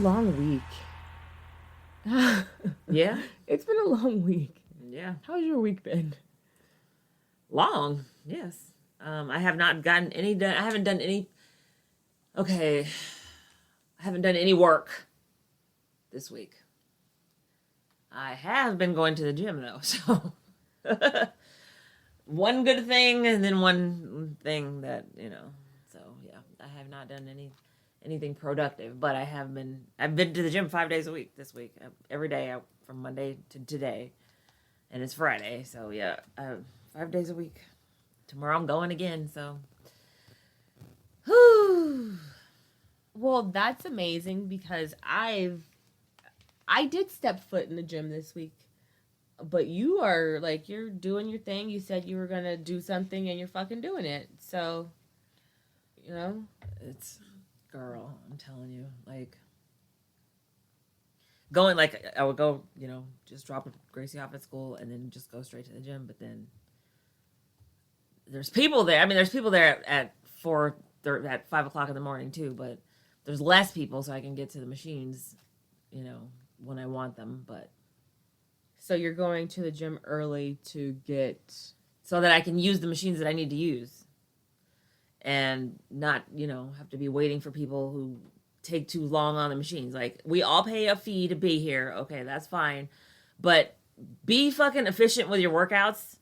long week. Yeah? It's been a long week. Yeah. How's your week been? Long, yes. I have not gotten any done. I haven't done any. Okay. I haven't done any work this week. I have been going to the gym, though, so. One good thing and then one thing that, so yeah, I have not done anything productive, but I've been to the gym 5 days a week this week, every day from Monday to today, and it's Friday, so yeah, 5 days a week. Tomorrow I'm going again, so. Whew. Well, that's amazing because I did step foot in the gym this week. But you are, like, you're doing your thing. You said you were going to do something, and you're fucking doing it. So, It's, girl, I'm telling you, like, going, like, I would go, just drop Gracie off at school and then just go straight to the gym. But then there's people there. I mean, there's people there at 5 o'clock in the morning, too. But there's less people, so I can get to the machines, when I want them. But. So you're going to the gym early to get... So that I can use the machines that I need to use. And not, have to be waiting for people who take too long on the machines. Like, we all pay a fee to be here. Okay, that's fine. But be fucking efficient with your workouts.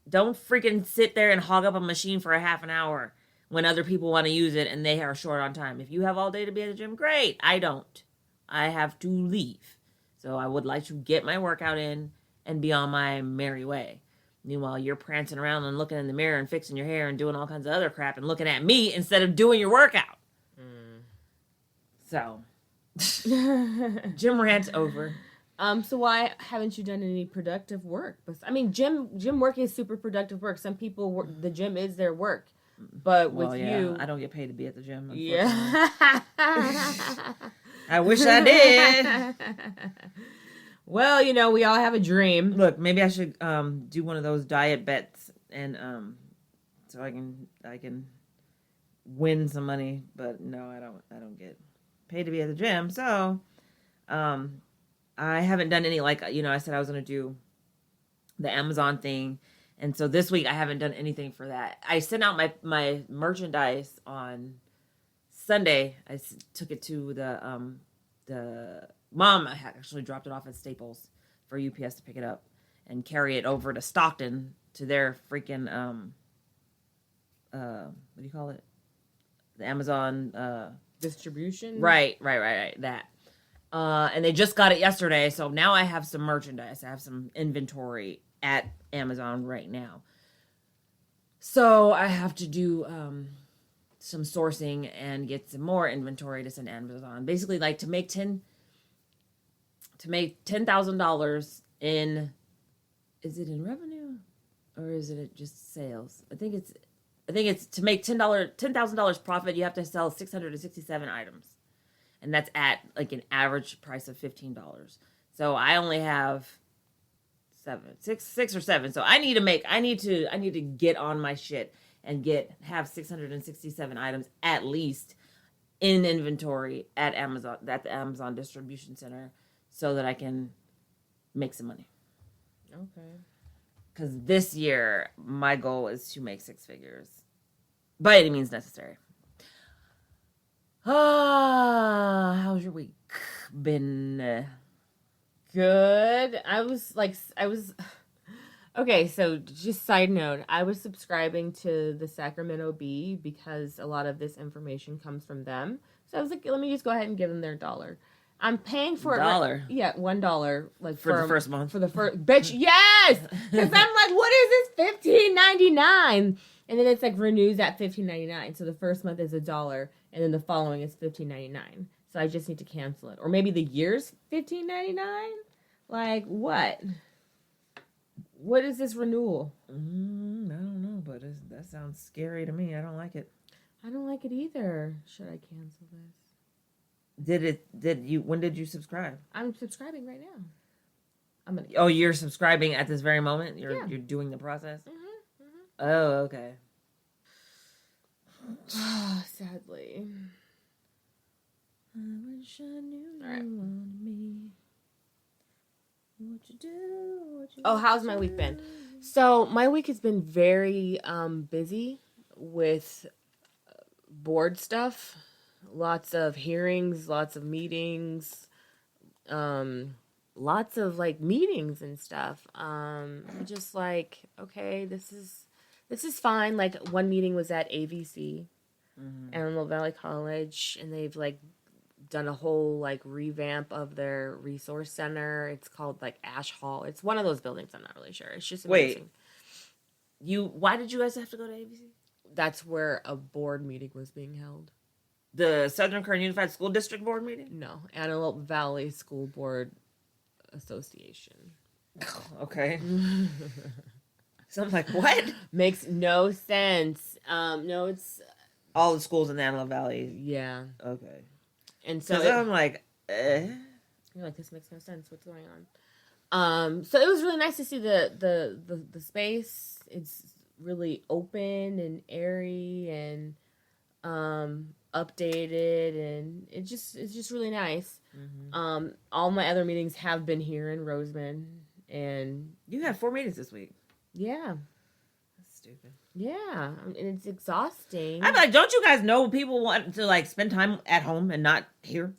Don't freaking sit there and hog up a machine for a half an hour when other people want to use it and they are short on time. If you have all day to be at the gym, great. I don't. I have to leave. So I would like to get my workout in and be on my merry way. Meanwhile, you're prancing around and looking in the mirror and fixing your hair and doing all kinds of other crap and looking at me instead of doing your workout. So, gym rant's over. So why haven't you done any productive work? I mean, gym work is super productive work. Some people the gym is their work, but with you, I don't get paid to be at the gym. Yeah, I wish I did. Well, we all have a dream. Look, maybe I should do one of those diet bets and so I can win some money, but no, I don't get paid to be at the gym. So, I haven't done any, like, I said I was going to do the Amazon thing. And so this week I haven't done anything for that. I sent out my merchandise on Sunday. I took it to the mom. I actually dropped it off at Staples for UPS to pick it up and carry it over to Stockton to their freaking, what do you call it? The Amazon, distribution? Right. That. And they just got it yesterday. So now I have some merchandise. I have some inventory at Amazon right now. So I have to do, some sourcing and get some more inventory to send Amazon. Basically, like, to make $10,000 in, is it in revenue or is it just sales? I think it's to make $10,000 profit. You have to sell 667 items, and that's at like an average price of $15. So I only have six or seven. So I need to get on my shit and have 667 items at least in inventory at the Amazon distribution center, so that I can make some money. Okay. Because this year, my goal is to make 6 figures. By any means necessary. How's your week been? Good. Okay, so just side note, I was subscribing to the Sacramento Bee because a lot of this information comes from them. So I was like, let me just go ahead and give them their $1. I'm paying for $1. Yeah, $1. Like for the first month. For the first, bitch, yes. Because I'm like, what is this? $15.99, and then it's like renews at $15.99. So the first month is $1, and then the following is $15.99. So I just need to cancel it, or maybe the year's $15.99. Like what? What is this renewal? I don't know, but that sounds scary to me. I don't like it. I don't like it either. Should I cancel this? When did you subscribe? I'm subscribing right now. Oh, you're subscribing at this very moment? You're doing the process? Oh, okay. Sadly. I wish I knew All right. you wanted me. What you do? Oh, how's my week been? So my week has been very busy with board stuff. Lots of hearings, lots of meetings, lots of like meetings and stuff. I'm just like, okay, this is fine. Like one meeting was at AVC, Antelope Valley College, and they've like done a whole like revamp of their resource center. It's called like Ash Hall. It's one of those buildings. I'm not really sure. It's just amazing. Why did you guys have to go to ABC? That's where a board meeting was being held. The Southern Kern Unified School District Board meeting? No, Antelope Valley School Board Association. Okay. So I'm like, what? Makes no sense. No, it's all the schools in the Antelope Valley. Yeah. Okay. And so I'm like, you're like, this makes no sense. What's going on? So it was really nice to see the space. It's really open and airy and updated, and it's just really nice. Mm-hmm. All my other meetings have been here in Roseman, and you had 4 meetings this week. Yeah. That's stupid. Yeah, and it's exhausting. I'm like, don't you guys know people want to like spend time at home and not here?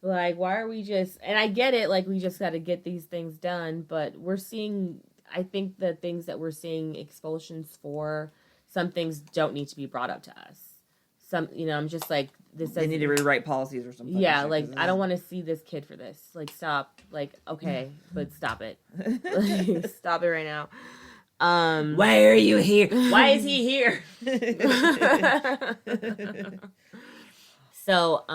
Like, why are we just... And I get it, like, we just got to get these things done, but we're seeing... I think the things that we're seeing expulsions for, some things don't need to be brought up to us. Some, I'm just like... They need to rewrite policies or something. Yeah, like, I don't want to see this kid for this. Like, stop. Like, okay, but stop it. Like, stop it right now. Why are you here? Why is he here? So,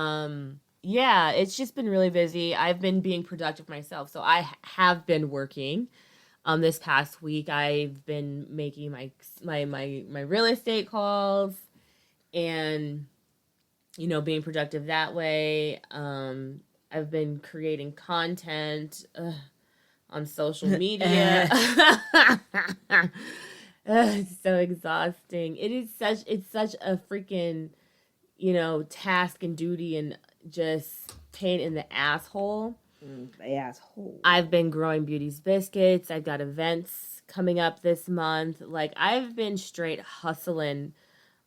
yeah, it's just been really busy. I've been being productive myself. So I have been working. This past week, I've been making my real estate calls and, being productive that way. I've been creating content on social media. It's so exhausting. It's such a freaking, task and duty and just pain in the asshole. Asshole. I've been growing Beauty's Biscuits. I've got events coming up this month. Like, I've been straight hustling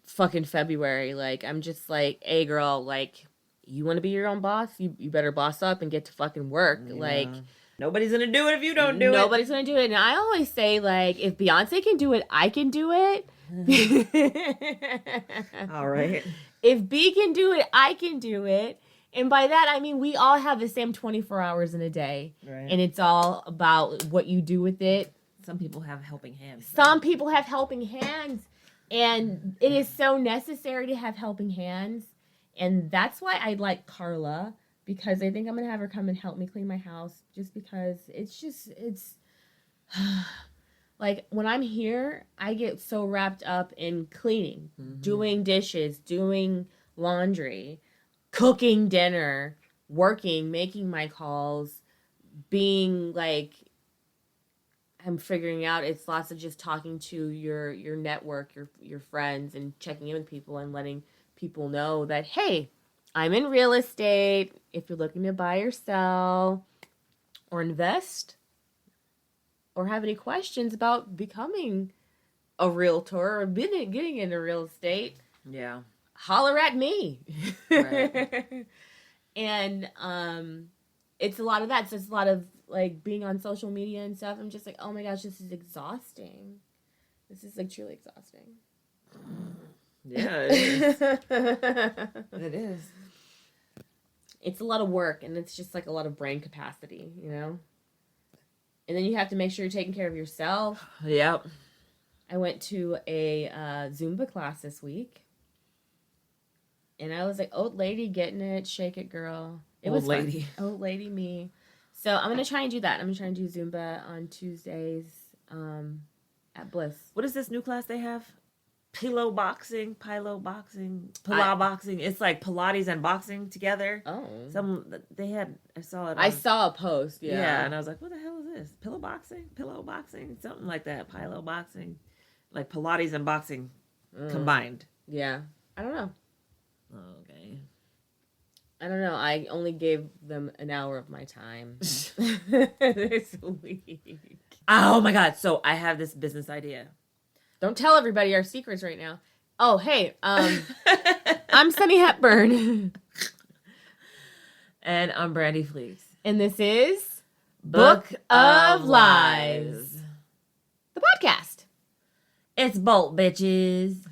fucking February. Like, I'm just like, hey, girl, like, you want to be your own boss? You better boss up and get to fucking work. Yeah. Like, nobody's going to do it if you don't do it. Nobody's going to do it. And I always say, like, if Beyonce can do it, I can do it. All right. If B can do it, I can do it. And by that, I mean, we all have the same 24 hours in a day. Right. And it's all about what you do with it. Some people have helping hands. Some people have helping hands. And it is so necessary to have helping hands. And that's why I like Carla. Because I think I'm going to have her come and help me clean my house. Just because it's... Like, when I'm here, I get so wrapped up in cleaning. Mm-hmm. Doing dishes. Doing laundry. Cooking dinner, working, making my calls, being like, I'm figuring out it's lots of just talking to your network, your friends, and checking in with people and letting people know that, hey, I'm in real estate. If you're looking to buy or sell or invest or have any questions about becoming a realtor or getting into real estate. Yeah. Holler at me. Right. And it's a lot of that. So it's a lot of like being on social media and stuff. I'm just like, oh my gosh, this is exhausting. This is like truly exhausting. Yeah, it is. It is. It's a lot of work, and it's just like a lot of brain capacity, And then you have to make sure you're taking care of yourself. Yep. I went to a Zumba class this week. And I was like, old lady getting it, shake it, girl. It was lady. Fun. Old lady me. So I'm going to try and do that. I'm going to try and do Zumba on Tuesdays at Bliss. What is this new class they have? Pillow boxing. It's like Pilates and boxing together. Oh. I saw it. I saw a post, yeah. Yeah, and I was like, what the hell is this? Pillow boxing? Something like that. Pillow boxing. Like Pilates and boxing combined. Yeah. I don't know. Okay. I don't know. I only gave them an hour of my time this week. Oh my God. So I have this business idea. Don't tell everybody our secrets right now. Oh, hey, I'm Sunny Hepburn. And I'm Brandy Fleeks. And this is Book of Lies. The podcast. It's Bolt, bitches.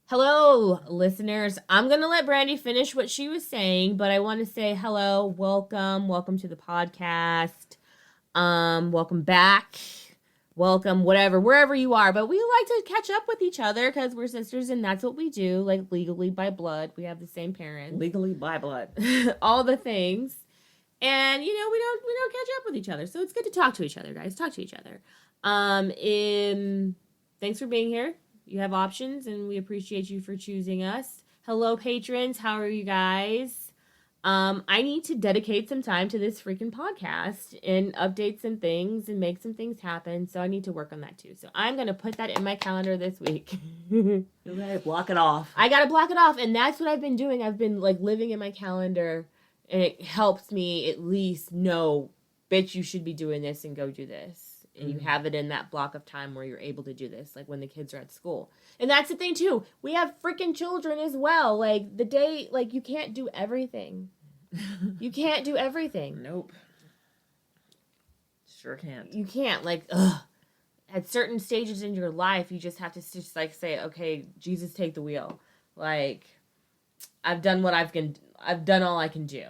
Hello, listeners. I'm going to let Brandy finish what she was saying, but I want to say hello, welcome to the podcast. Welcome back. Welcome, whatever, wherever you are. But we like to catch up with each other because we're sisters and that's what we do, like legally by blood. We have the same parents. Legally by blood. All the things. And, you know, we don't catch up with each other. So it's good to talk to each other, guys. Talk to each other. Thanks for being here. You have options, and we appreciate you for choosing us. Hello, patrons. How are you guys? I need to dedicate some time to this freaking podcast and update some things and make some things happen. So I need to work on that too. So I'm going to put that in my calendar this week. Okay, block it off. I got to block it off. And that's what I've been doing. I've been like living in my calendar, and it helps me at least know, bitch, you should be doing this and go do this. And you have it in that block of time where you're able to do this, like when the kids are at school. And that's the thing, too. We have freaking children as well. Like, the day, like, you can't do everything. You can't do everything. Nope. Sure can't. You can't. Like, at certain stages in your life, you just have to just, like, say, okay, Jesus, take the wheel. Like, I've done all I can do.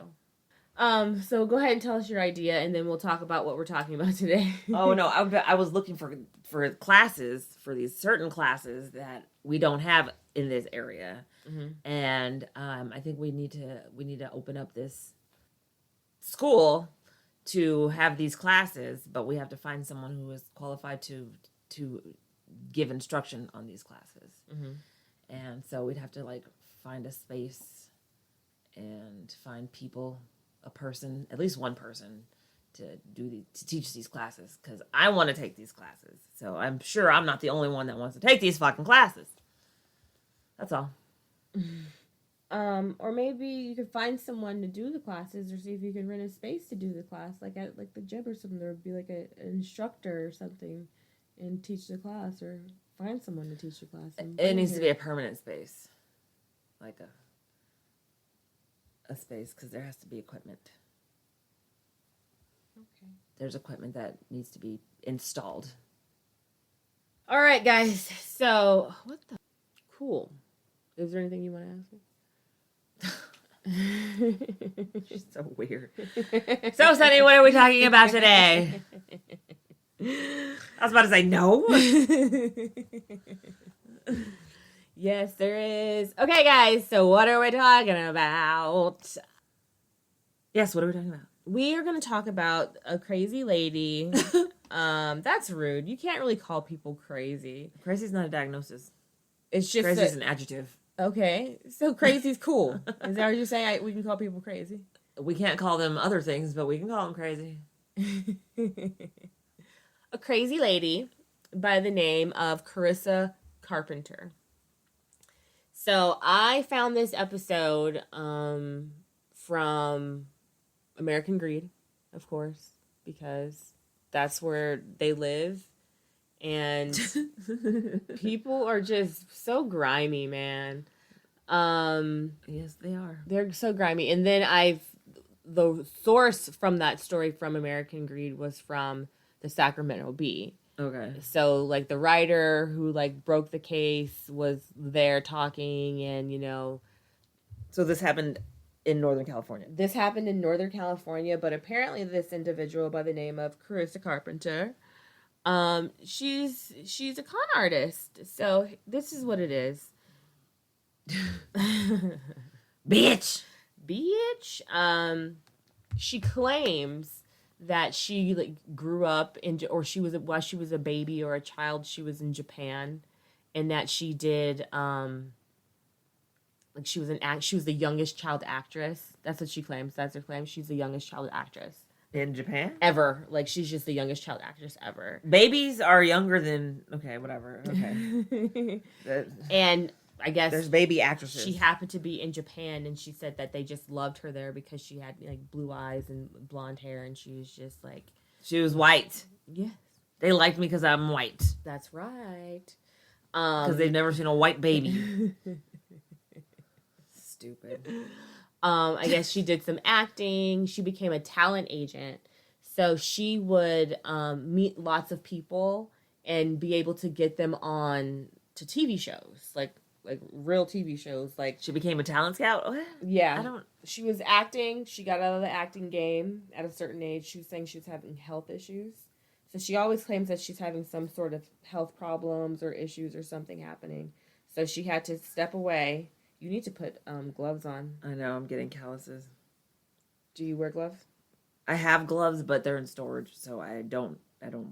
So go ahead and tell us your idea, and then we'll talk about what we're talking about today. Oh, no, I was looking for classes, for these certain classes that we don't have in this area. Mm-hmm. And I think we need to open up this school to have these classes, but we have to find someone who is qualified to give instruction on these classes. Mm-hmm. And so we'd have to, like, find a space and find people, a person, at least one person, to teach these classes, because I want to take these classes. So I'm sure I'm not the only one that wants to take these fucking classes. That's all. Or maybe you could find someone to do the classes, or see if you can rent a space to do the class, like at like the gym or something. There would be like an instructor or something, and teach the class, or find someone to teach the class. It needs to be a permanent space, like a space, because there has to be equipment. Okay. There's equipment that needs to be installed. All right, guys. So, what the? Cool. Is there anything you want to ask me? She's so weird. So, Sunny, what are we talking about today? I was about to say no. Yes, there is. Okay, guys, so what are we talking about? Yes, what are we talking about? We are going to talk about a crazy lady. That's rude. You can't really call people crazy. Crazy's not a diagnosis. It's just crazy's an adjective. Okay, so crazy's cool. Is that what you're saying? We can call people crazy? We can't call them other things, but we can call them crazy. A crazy lady by the name of Carissa Carpenter. So I found this episode from American Greed, of course, because that's where they live. And people are just so grimy, man. Yes, they are. They're so grimy. And then the source from that story from American Greed was from the Sacramento Bee. Okay. So, like, the writer who, like, broke the case was there talking, and, you know. So this happened in Northern California? This happened in Northern California, but apparently this individual by the name of Carissa Carpenter, she's a con artist. So, this is what it is. Bitch! She claims that she like grew up while she was a baby or a child, she was in Japan, and that she did like she was the youngest child actress. That's what she claims. That's her claim. She's the youngest child actress in Japan ever. Like, she's just the youngest child actress ever. Babies are younger than whatever. Okay. And I guess there's baby actresses. she happened to be in Japan, and she said that they just loved her there because she had like blue eyes and blonde hair, and she was just like, she was white. yes, They liked me because I'm white. that's right. Because they've never seen a white baby. Stupid. I guess she did some acting. She became a talent agent. So she would meet lots of people and be able to get them on to TV shows, like real TV shows. Like She became a talent scout? What? yeah, she was acting. She got out of the acting game at a certain age. She was saying she was having health issues. So she always claims that she's having some sort of health problems or issues or something happening. So she had to step away. You need to put gloves on. I know, I'm getting calluses. Do you wear gloves? I have gloves, but they're in storage, so I don't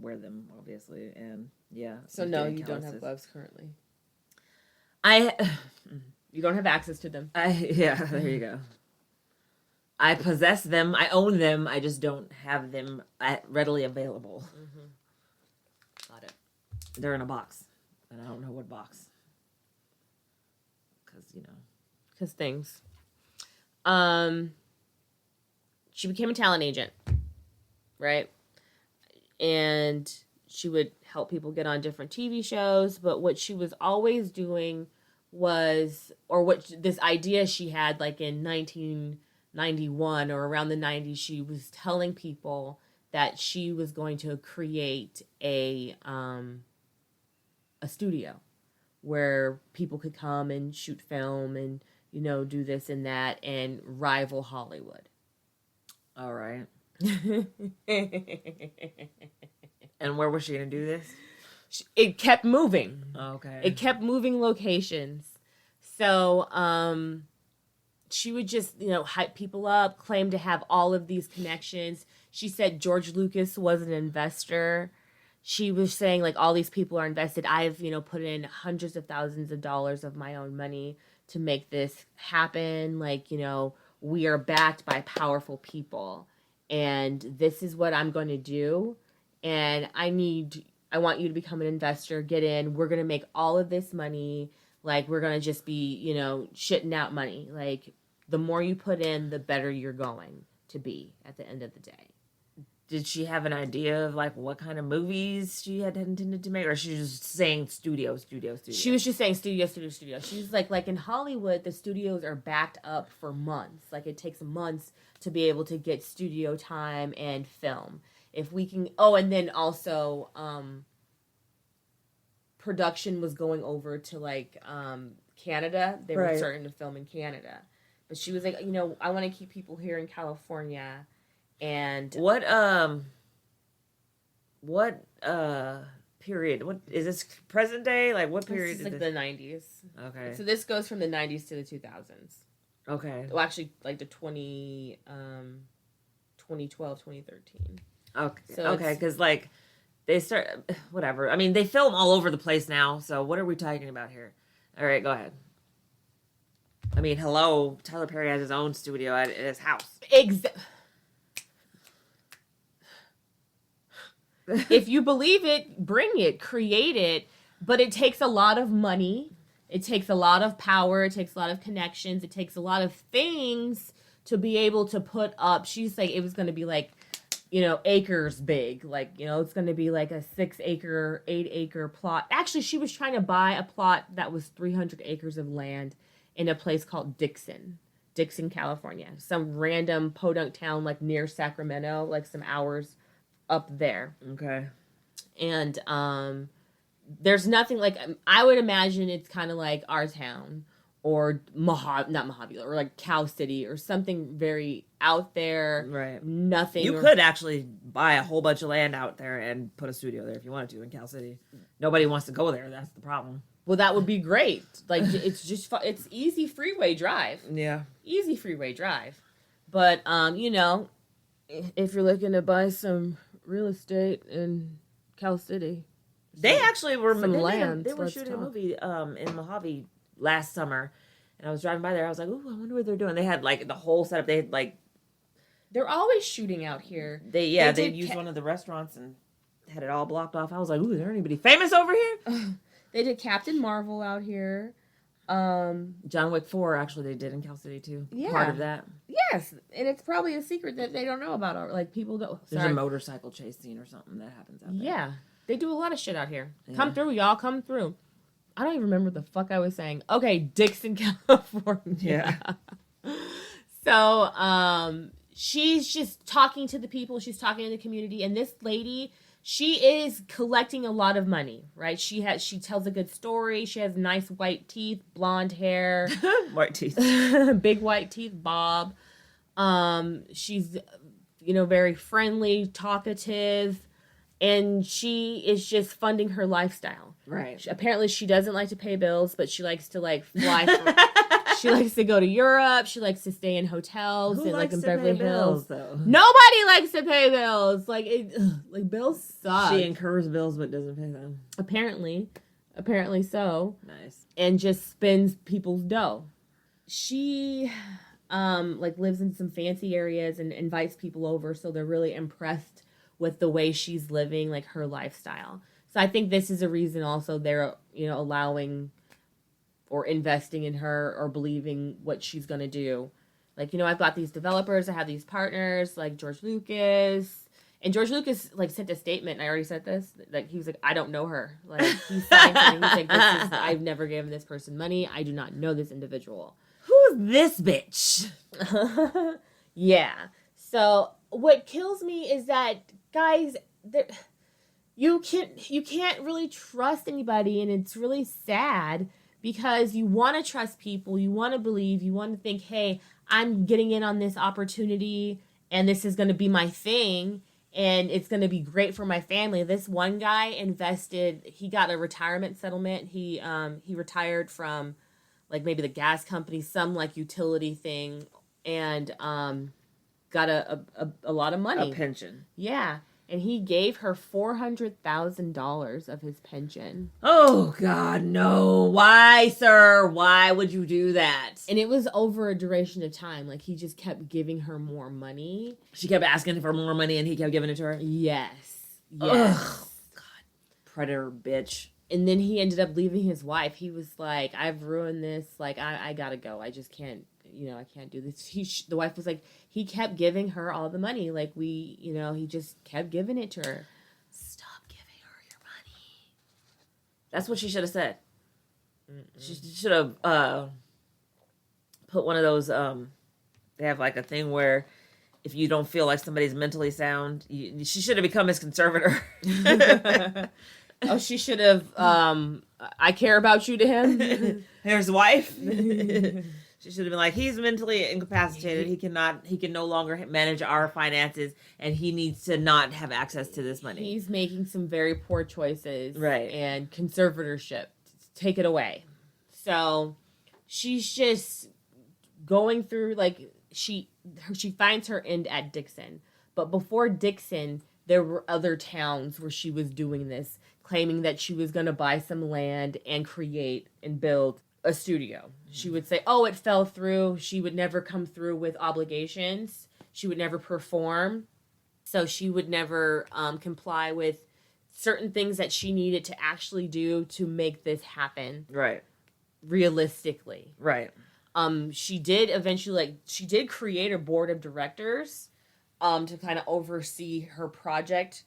wear them, obviously. And yeah. So I'm no, getting you don't have calluses. gloves currently. I You don't have access to them. yeah, there you go. I possess them. I own them. I just don't have them readily available. Mm-hmm. Got it. They're in a box, and I don't know what box. Because, Because things. She became a talent agent, right? And she would help people get on different TV shows. But what she was always doing was, or what this idea she had, like in 1991 or around the 90s, she was telling people that she was going to create a studio where people could come and shoot film and, do this and that and rival Hollywood. all right. And where was she going to do this? It kept moving. Okay. It kept moving locations. So she would just, hype people up, claim to have all of these connections. She said George Lucas was an investor. She was saying, like, all these people are invested. I've, put in hundreds of thousands of dollars of my own money to make this happen. Like, we are backed by powerful people. And this is what I'm going to do. And I want you to become an investor, get in. We're going to make all of this money. Like, we're going to just be, shitting out money. Like, the more you put in, the better you're going to be at the end of the day. Did she have an idea of, like, what kind of movies she had intended to make? Or she was just saying studio? She was just saying studio. She's like in Hollywood, the studios are backed up for months. Like, it takes months to be able to get studio time and film. If we can, and then also, production was going over to like Canada. They were starting to film in Canada, but she was like, I want to keep people here in California. And what period? What is this, present day? Like, what period this is like this? the 90s. Okay. So this goes from the 90s to the 2000s. Okay. Well, actually, like the 2012, 2013. Okay. So okay, because like they start whatever. I mean, they film all over the place now. So what are we talking about here? All right, go ahead. I mean, hello, Tyler Perry has his own studio at his house. If you believe it, bring it, create it. But it takes a lot of money. It takes a lot of power. It takes a lot of connections. It takes a lot of things to be able to put up. She's like, it was going to be like, acres big. Like, it's going to be like a 6-acre, 8-acre plot. Actually, she was trying to buy a plot that was 300 acres of land in a place called Dixon, California. Some random podunk town like near Sacramento, like some hours up there. Okay. And there's nothing like, I would imagine it's kind of like our town or not Mojave, or like Cal City or something very out there. Right. Nothing. You could actually buy a whole bunch of land out there and put a studio there if you wanted to in Cal City. Nobody wants to go there. That's the problem. Well, that would be great. Like, it's just it's easy freeway drive. Yeah. Easy freeway drive. But if you're looking to buy some real estate in Cal City, they actually were land. They were shooting a movie in Mojave last summer, and I was driving by there. I was like, "Ooh, I wonder what they're doing." They had like the whole setup. They had like they're always shooting out here. They used one of the restaurants and had it all blocked off. I was like, "Ooh, is there anybody famous over here?" They did Captain Marvel out here. John Wick 4, actually, they did in Cal City, too. Yeah. Part of that. Yes, and it's probably a secret that they don't know about. Like, people don't... There's a motorcycle chase scene or something that happens out there. Yeah. They do a lot of shit out here. Yeah. Come through, y'all. Come through. I don't even remember what the fuck I was saying. Okay, Dixon, California. Yeah. So, she's just talking to the people. She's talking to the community. And this lady, she is collecting a lot of money, right? She tells a good story. She has nice white teeth, blonde hair. White teeth. Big white teeth, bob. She's, very friendly, talkative. And she is just funding her lifestyle. Right. Apparently, she doesn't like to pay bills, but she likes to fly. She likes to go to Europe. She likes to stay in hotels and in Beverly Hills. Though? Nobody likes to pay bills. Bills suck. She incurs bills but doesn't pay them. Apparently so. Nice. And just spends people's dough. She lives in some fancy areas and invites people over, so they're really impressed with the way she's living, like her lifestyle. So I think this is a reason also they're, allowing or investing in her or believing what she's going to do. Like, I've got these developers, I have these partners, like George Lucas. And George Lucas, sent a statement, and I already said this, he was like, I don't know her. He signed something, he's like, I've never given this person money, I do not know this individual. Who's this bitch? Yeah. So what kills me is that, guys, you can't really trust anybody, and it's really sad because you want to trust people, you want to believe, you want to think, hey, I'm getting in on this opportunity, and this is going to be my thing, and it's going to be great for my family. This one guy invested, he got a retirement settlement. He retired from maybe the gas company, some utility thing, and got a lot of money. A pension. Yeah. And he gave her $400,000 of his pension. Oh, God, no. Why, sir? Why would you do that? And it was over a duration of time. He just kept giving her more money. She kept asking for more money, and he kept giving it to her? Yes. Ugh. God. Predator bitch. And then he ended up leaving his wife. He was like, I've ruined this. I gotta go. I just can't. I can't do this. The wife was like, he kept giving her all the money. He just kept giving it to her. Stop giving her your money. That's what she should have said. Mm-mm. She should have put one of those, they have a thing where if you don't feel like somebody's mentally sound, she should have become his conservator. Oh, she should have, I care about you to him. His wife. She should have been like, he's mentally incapacitated. He can no longer manage our finances, and he needs to not have access to this money. He's making some very poor choices. Right. And conservatorship. Take it away. So she's just going through, she finds her end at Dixon. But before Dixon, there were other towns where she was doing this, claiming that she was going to buy some land and create and build a studio. She would say, oh, it fell through. She would never come through with obligations. She would never perform. So she would never comply with certain things that she needed to actually do to make this happen. Right. Realistically. Right. She did eventually, she did create a board of directors to kind of oversee her project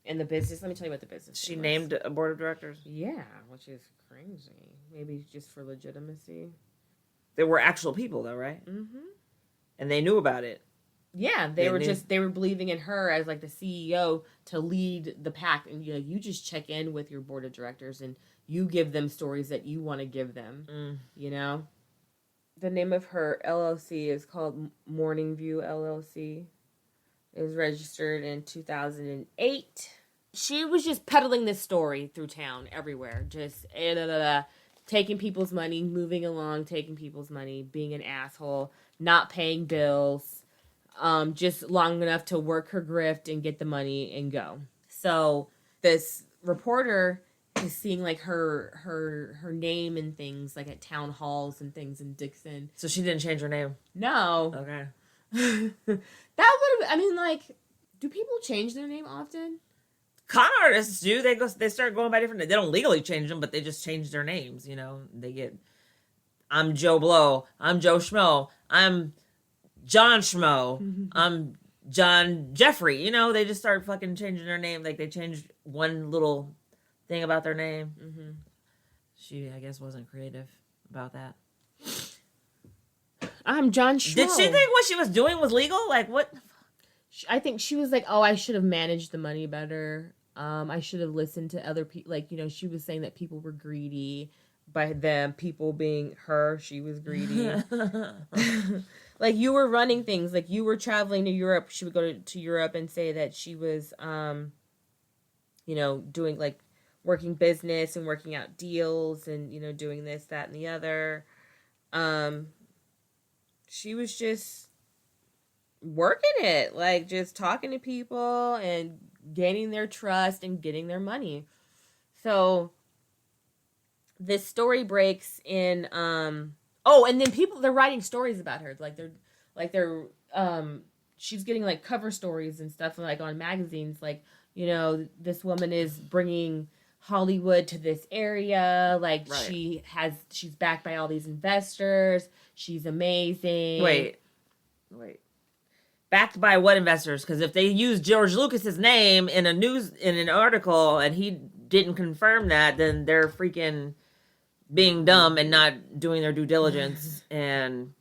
and the business. Let me tell you what the business She was. named a board of directors? Yeah, which is crazy. Maybe just for legitimacy. There were actual people, though, right? Mm-hmm. And they knew about it. Yeah, they were believing in her as the CEO to lead the pack. And you just check in with your board of directors and you give them stories that you want to give them. The name of her LLC is called Morning View LLC. It was registered in 2008. She was just peddling this story through town, everywhere. Just taking people's money, moving along, taking people's money, being an asshole, not paying bills, just long enough to work her grift and get the money and go. So this reporter is seeing her name and things at town halls and things in Dixon. So she didn't change her name? No. Okay. That would have, do people change their name often? Con artists do. They start going by different. They don't legally change them, but they just change their names. They get I'm Joe Blow. I'm Joe Schmo. I'm John Schmo. I'm John Jeffrey. You know, they just start fucking changing their name. Like, they changed one little thing about their name. Mm-hmm. She, I guess, wasn't creative about that. I'm John Schmo. Did she think what she was doing was legal? Like, what? I think she was like, oh, I should have managed the money better. I should have listened to other people. Like, you know, she was saying that people were greedy. By them, people being her, she was greedy. Like, you were running things. Like, you were traveling to Europe. She would go to Europe and say that she was, you know, doing, like, working business and working out deals and, you know, doing this, that, and the other. She was just working it. Like, just talking to people and gaining their trust and getting their money. So this story breaks in and then they're writing stories about her, they're she's getting like cover stories and stuff like on magazines, like, you know, this woman is bringing Hollywood to this area, like, right. She's backed by all these investors, she's amazing. Wait, backed by what investors? Because if they use George Lucas's name in an article and he didn't confirm that, then they're freaking being dumb and not doing their due diligence. And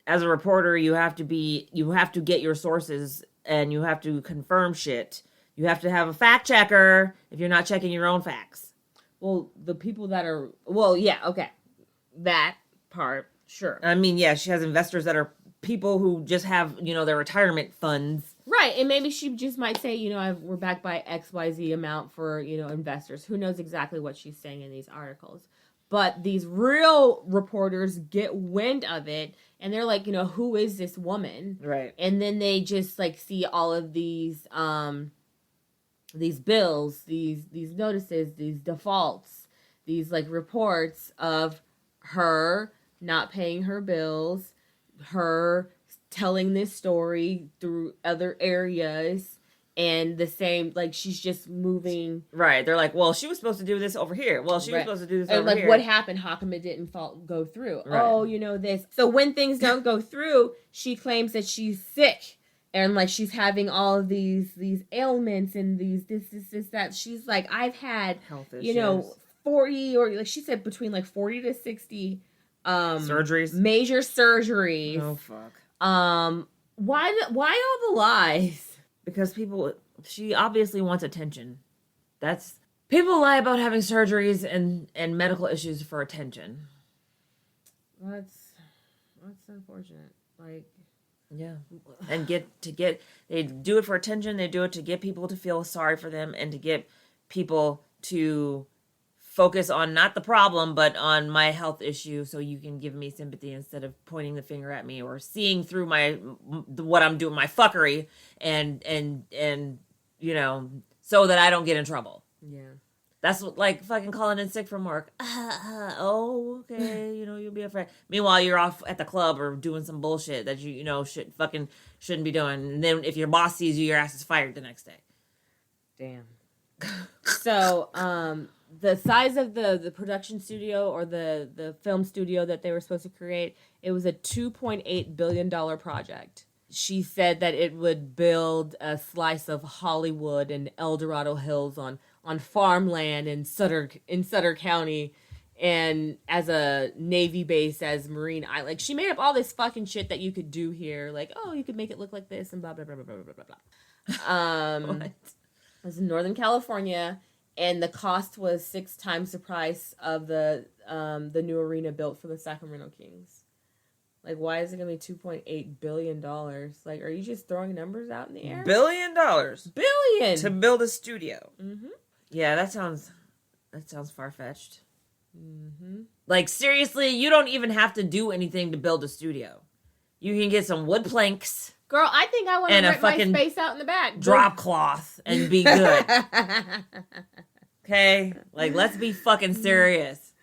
as a reporter, you have to get your sources and you have to confirm shit. You have to have a fact checker if you're not checking your own facts. Well, the people that are, well, yeah, okay. That part, sure. I mean, yeah, she has investors that are people who just have, you know, their retirement funds. Right, and maybe she just might say, you know, we're backed by XYZ amount for, you know, investors. Who knows exactly what she's saying in these articles. But these real reporters get wind of it, and they're like, you know, who is this woman? Right. And then they just, like, see all of these bills, these notices, these defaults, these, like, reports of her not paying her bills, her telling this story through other areas, and the same, like, she's just moving. Right. They're like, well, she was supposed to do this over here. Well, she was supposed to do this over like, here. what happened? How come it didn't go through? Right. Oh, you know, this. So when things don't go through, she claims that she's sick. And, like, she's having all of these ailments and these this, that. She's like, I've had, health issues. You know, 40 or, like, she said between, like, 40 to 60 surgeries. Major surgeries. Oh, fuck. Why all the lies? Because she obviously wants attention. People lie about having surgeries and medical issues for attention. That's unfortunate. Like, yeah. And they do it for attention, they do it to get people to feel sorry for them and to get people to focus on not the problem, but on my health issue, so you can give me sympathy instead of pointing the finger at me or seeing through what I'm doing, my fuckery, and you know, so that I don't get in trouble. Yeah. That's like fucking calling in sick from work. Oh, okay, you know, you'll be afraid. Meanwhile, you're off at the club or doing some bullshit that you know shouldn't be doing. And then if your boss sees you, your ass is fired the next day. Damn. So, the size of the production studio or the film studio that they were supposed to create, it was a $2.8 billion project. She said that it would build a slice of Hollywood and El Dorado Hills on farmland in Sutter County, and as a Navy base, as Marine Island. Like, she made up all this fucking shit that you could do here. Like, oh, you could make it look like this and blah, blah, blah, blah, blah, blah, blah. What? It was in Northern California, and the cost was 6 times the price of the new arena built for the Sacramento Kings. Like, why is it going to be $2.8 billion? Like, are you just throwing numbers out in the air? $1 billion. Billion! To build a studio. Mm-hmm. Yeah, that sounds far-fetched. Mm-hmm. Like, seriously, you don't even have to do anything to build a studio. You can get some wood planks. Girl, I think I want to rent my space out in the back. Drop cloth and be good. Okay? Like, let's be fucking serious.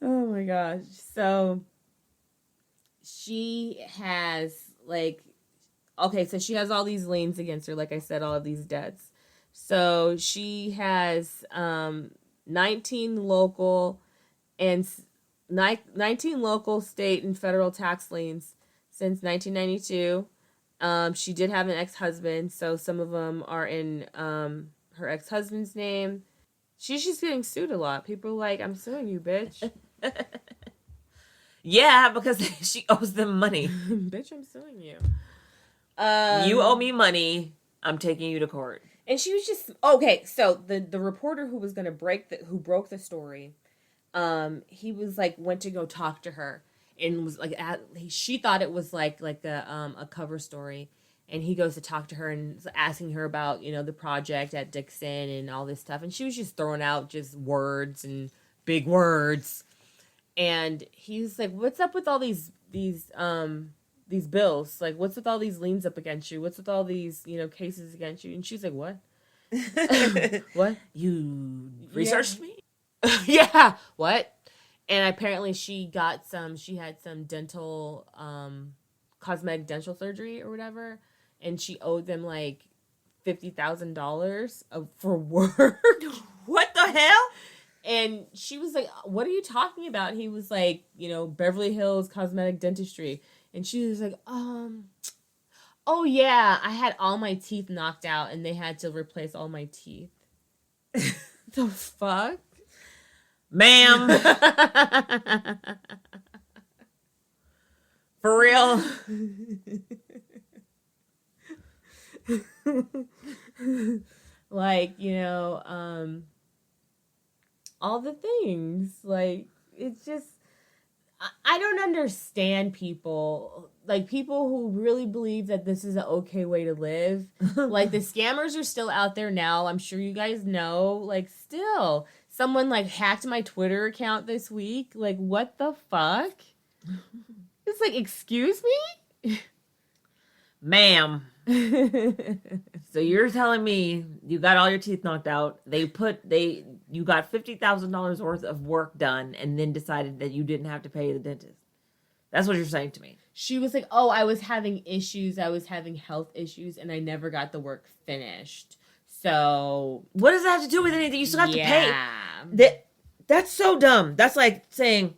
Oh my gosh. So, she has, like, okay, so she has all these liens against her, like I said, all of these debts. So, she has 19 local and 19 local, state, and federal tax liens since 1992. She did have an ex-husband, so some of them are in her ex-husband's name. She's just getting sued a lot. People are like, I'm suing you, bitch. Yeah, because she owes them money. Bitch, I'm suing you. You owe me money. I'm taking you to court. And she was just okay. So the reporter who was gonna who broke the story, he was like went to go talk to her and was like she thought it was like a cover story, and he goes to talk to her and asking her about the project at Dixon and all this stuff, and she was just throwing out just words and big words. And he's like, "What's up with all these bills? Like, what's with all these liens up against you? What's with all these cases against you?" And she's like, "What? What? You researched me? Yeah. What?" And apparently, she had some dental, cosmetic dental surgery or whatever, and she owed them like $50,000 for work. What the hell? And she was like, "What are you talking about?" He was like, Beverly Hills Cosmetic Dentistry. And she was like, oh yeah, I had all my teeth knocked out and they had to replace all my teeth. The fuck? Ma'am. For real? Like, all the things. Like, it's just, I don't understand people. Like, people who really believe that this is an okay way to live. Like, the scammers are still out there now. I'm sure you guys know. Like, still. Someone, like, hacked my Twitter account this week. Like, what the fuck? It's like, excuse me? Ma'am. So you're telling me you got all your teeth knocked out. You got $50,000 worth of work done and then decided that you didn't have to pay the dentist. That's what you're saying to me. She was like, "Oh, I was having issues. I was having health issues and I never got the work finished." So what does that have to do with anything? You still have to pay. That's so dumb. That's like saying,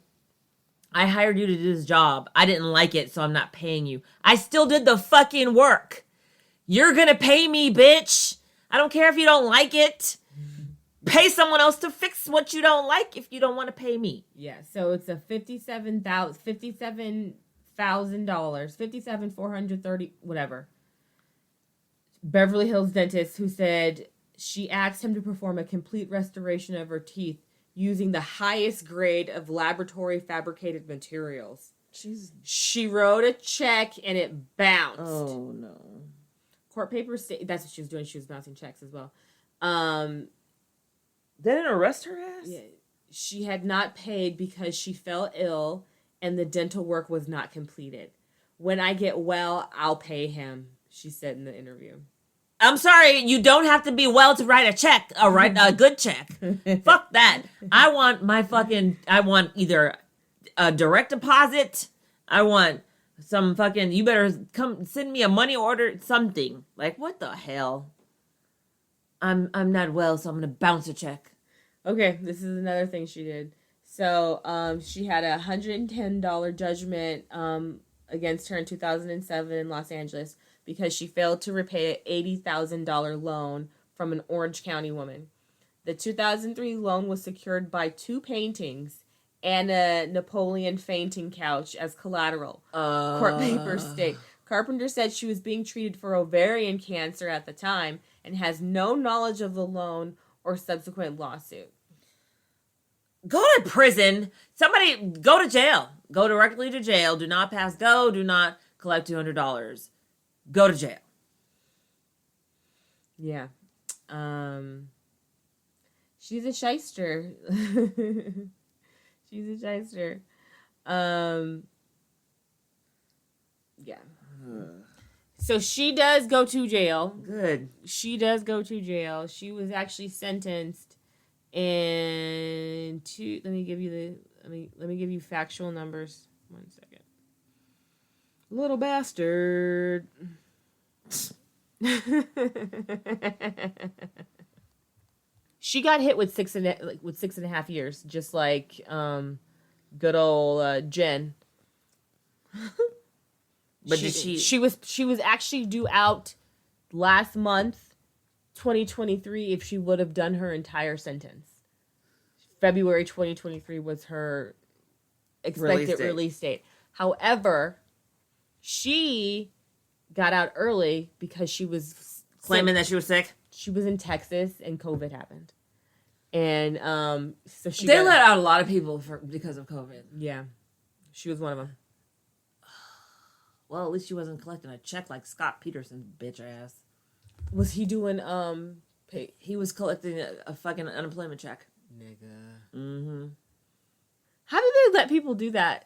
I hired you to do this job. I didn't like it, so I'm not paying you. I still did the fucking work. You're gonna pay me, bitch. I don't care if you don't like it. Pay someone else to fix what you don't like if you don't want to pay me. Yeah, so it's a $57,430, $57,430, whatever. Beverly Hills dentist who said she asked him to perform a complete restoration of her teeth using the highest grade of laboratory fabricated materials. She wrote a check and it bounced. Oh no. Court papers say that's what she was doing. She was bouncing checks as well. They didn't arrest her ass? Yeah, she had not paid because she fell ill and the dental work was not completed. When I get well, I'll pay him, she said in the interview. I'm sorry, you don't have to be well to write a check, a good check. Fuck that. I want either a direct deposit. I want some fucking, you better come send me a money order, something. Like, what the hell? I'm not well, so I'm going to bounce a check. Okay, this is another thing she did. So, she had a $110 judgment against her in 2007 in Los Angeles because she failed to repay an $80,000 loan from an Orange County woman. The 2003 loan was secured by 2 paintings and a Napoleon fainting couch as collateral. Court papers state. Carpenter said she was being treated for ovarian cancer at the time and has no knowledge of the loan or subsequent lawsuit. Go to prison. Somebody go to jail. Go directly to jail. Do not pass go. Do not collect $200. Go to jail. Yeah. She's a shyster. She's a shyster. Yeah. So she does go to jail. Good. She does go to jail. She was actually sentenced let me give you factual numbers. 1 second. Little bastard. She got hit with 6.5 years, just like Good old Jen. But she was actually due out last month, 2023, if she would have done her entire sentence. February 2023 was her expected release date. However, she got out early because she was claiming that she was sick. She was in Texas and COVID happened. And so they let out a lot of people because of COVID. Yeah. She was one of them. Well, at least she wasn't collecting a check like Scott Peterson's bitch ass. Was he doing he was collecting a fucking unemployment check. Nigga. Mm-hmm. How do they let people do that?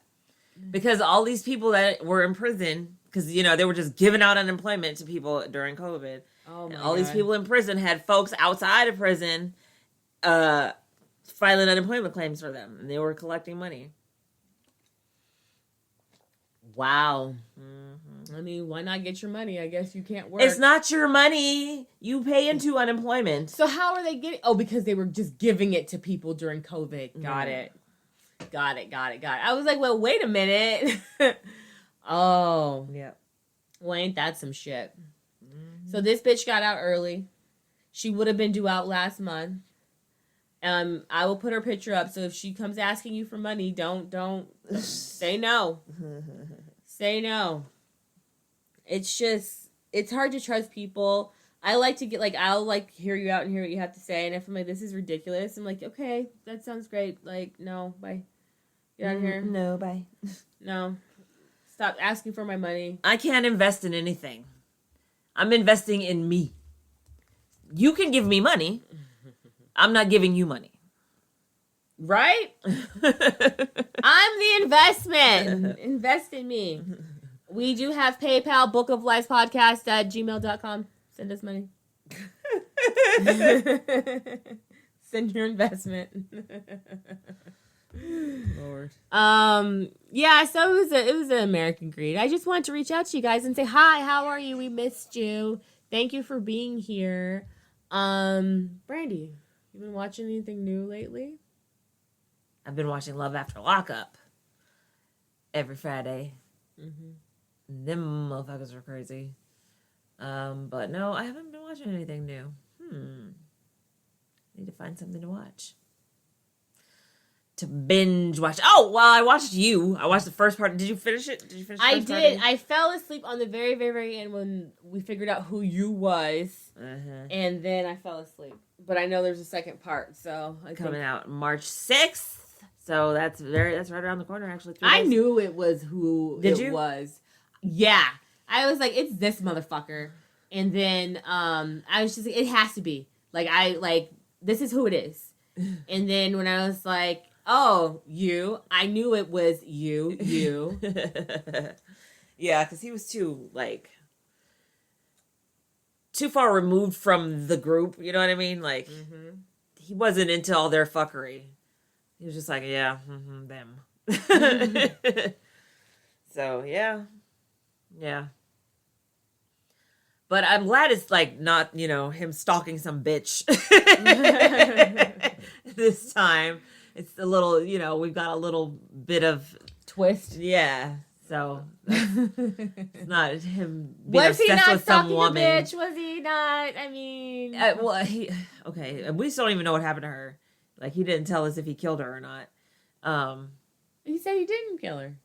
Because all these people that were in prison, because, you know, they were just giving out unemployment to people during COVID. Oh, my all God. These people in prison had folks outside of prison filing unemployment claims for them. And they were collecting money. Wow. Mm-hmm. I mean, why not get your money? I guess you can't work. It's not your money. You pay into unemployment. So how are they getting... Oh, because they were just giving it to people during COVID. Got it. I was like, well, wait a minute. Oh. Yeah. Well, ain't that some shit? Mm-hmm. So this bitch got out early. She would have been due out last month. I will put her picture up. So if she comes asking you for money, don't say no. Say no. It's just, it's hard to trust people. I like to get, like, I'll, like, hear you out and hear what you have to say. And if I'm like, this is ridiculous, I'm like, okay, that sounds great. Like, no, bye. Get out of here. No, bye. No. Stop asking for my money. I can't invest in anything. I'm investing in me. You can give me money. I'm not giving you money. Right? I'm the investment. Invest in me. We do have PayPal, bookoflifespodcast@gmail.com. Send us money. Send your investment. Lord. Yeah, so it was an American Greed. I just wanted to reach out to you guys and say hi, how are you? We missed you. Thank you for being here. Brandy, you been watching anything new lately? I've been watching Love After Lockup every Friday. Mm-hmm. Them motherfuckers are crazy. But no, I haven't been watching anything new. Need to find something to watch. To binge watch. Oh, well, I watched you. I watched the first part. Did you finish it? I did. I fell asleep on the very, very, very end when we figured out who you was. Uh-huh. And then I fell asleep. But I know there's a second part, so coming out March 6th. So that's right around the corner, actually. I knew it was who it was. Yeah. I was like, it's this motherfucker. And then I was just like, it has to be. This is who it is. And then when I was like, oh, you. I knew it was you. Yeah, because he was too far removed from the group. You know what I mean? Like, he wasn't into all their fuckery. He was just like, yeah, them. So, yeah. Yeah. But I'm glad it's, not, him stalking some bitch. This time. It's a little, we've got a little bit of twist. Yeah. So it's not him being obsessed with some woman. Bitch? Was he not? I mean, okay. And we still don't even know what happened to her. He didn't tell us if he killed her or not. He said he didn't kill her.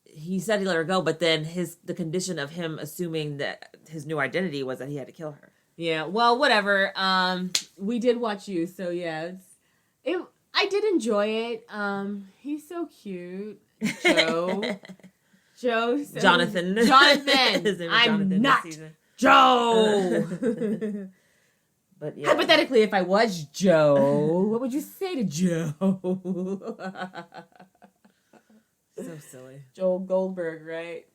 He said he let her go, but then the condition of him assuming that his new identity was that he had to kill her. Yeah. Well, whatever. We did watch you, so yeah, I did enjoy it. He's so cute. Jonathan. I'm not Joe. But yeah. Hypothetically, if I was Joe, what would you say to Joe? So silly. Joel Goldberg, right?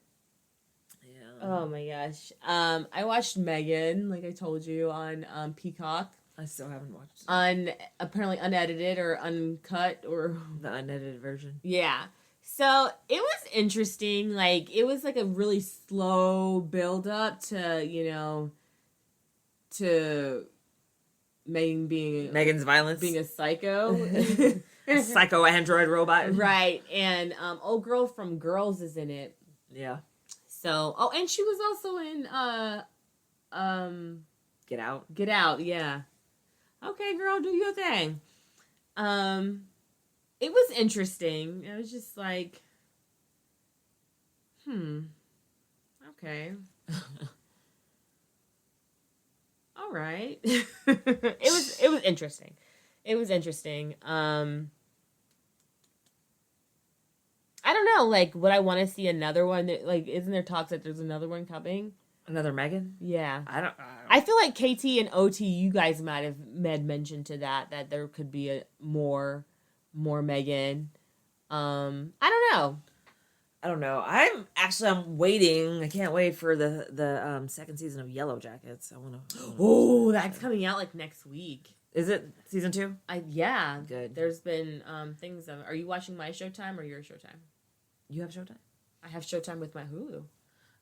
Yeah. Oh my gosh. I watched Megan, like I told you, on Peacock. I still haven't watched it. Apparently unedited or uncut or... The unedited version. Yeah. So it was interesting. It was a really slow build up to, to Megan being... Megan's violence. Being a psycho. Psycho android robot. Right. And old girl from Girls is in it. Yeah. So, and she was also in Get Out. Get Out, yeah. Okay, girl, do your thing. It was interesting. It was just like, okay. All right. It was interesting. It was interesting. I don't know, like, would I want to see another one? Like, isn't there talks that there's another one coming? Another Megan? Yeah. I don't I feel like KT and OT, you guys might have mentioned to that there could be a more Megan. I don't know. I'm waiting. I can't wait for the second season of Yellow Jackets. Oh, that's coming out like next week. Is it season 2? Yeah. Good. There's been things are you watching my Showtime or your Showtime? You have Showtime? I have Showtime with my Hulu.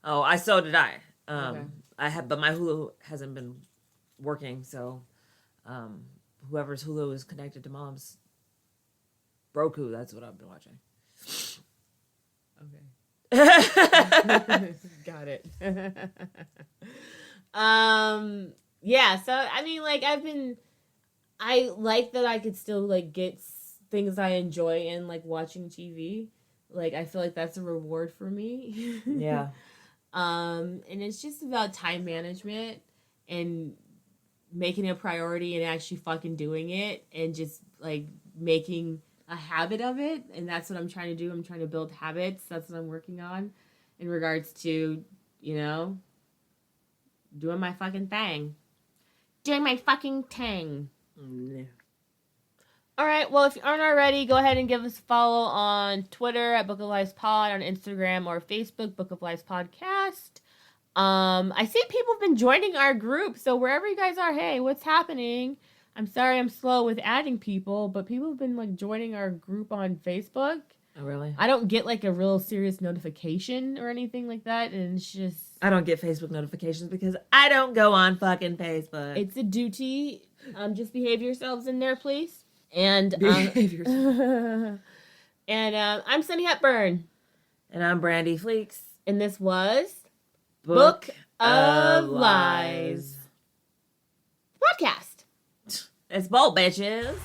Oh, so did I. Okay. But my Hulu hasn't been working, so whoever's Hulu is connected to Mom's Roku, that's what I've been watching. Okay. Got it. Yeah, so I mean, like, I like that I could still like get things I enjoy in like watching TV. Like, I feel like that's a reward for me. Yeah. And it's just about time management and making it a priority and actually fucking doing it and just like making a habit of it. And that's what I'm trying to do. I'm trying to build habits. That's what I'm working on in regards to, doing my fucking thing. Doing my fucking thing. Yeah. All right, well, if you aren't already, go ahead and give us a follow on Twitter at Book of Lives Pod, on Instagram or Facebook, Book of Lives Podcast. I see people have been joining our group, so wherever you guys are, hey, what's happening? I'm sorry I'm slow with adding people, but people have been, like, joining our group on Facebook. Oh, really? I don't get, like, a real serious notification or anything like that, and it's just... I don't get Facebook notifications because I don't go on fucking Facebook. It's a duty. Just behave yourselves in there, please. And and I'm Sunny Hepburn. And I'm Brandy Fleeks. And this was Book of Lies podcast. It's bold, bitches.